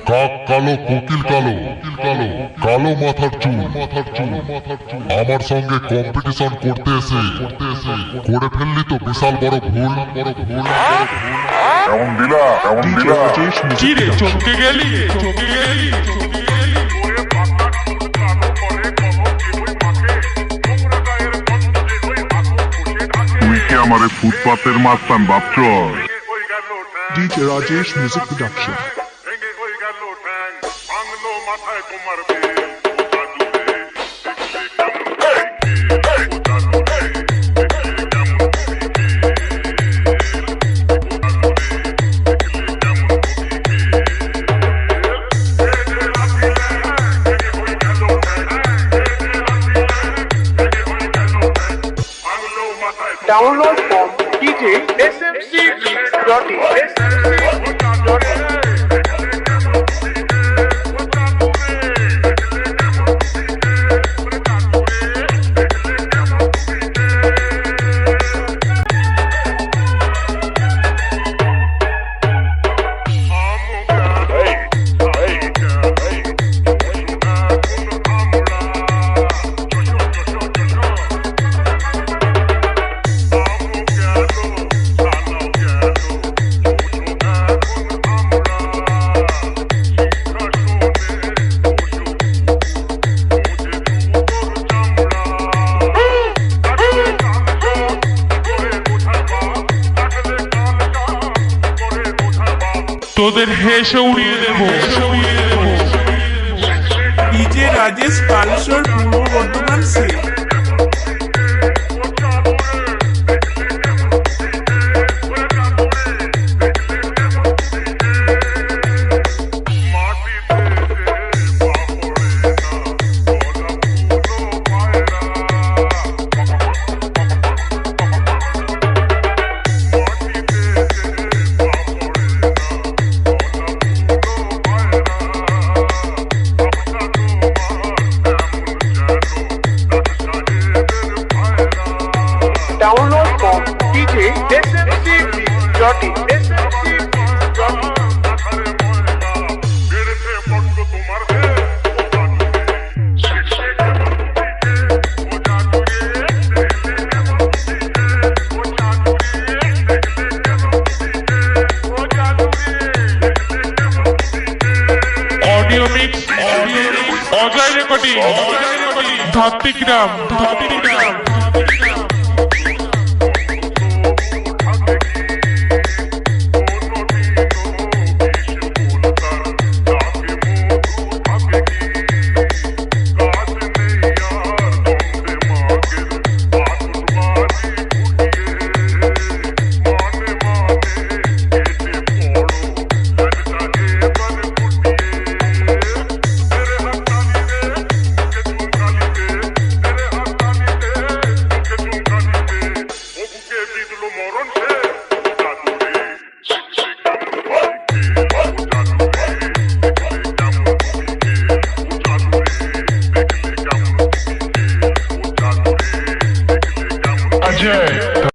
কাক কালো কোকিল কালো কালো মাথার চুল আমার সঙ্গে কম্পিটিশন করতে এসে করে ফেললি তো বিশাল বড় ভুল। এমন দিলা কি রে চমকে গেলি তুই কি আমারে ফুটপাতের মাস্তান ভাবছ? DJ Rajesh Music Production. Download from DJ smc.in. তোদের হেসে উড়িয়ে দেবো DJ Rajesh Palsor Purba Bardhaman সে Download from DJ smc.in. Audio mix Ajay recording ধাত্রিক গ্রাম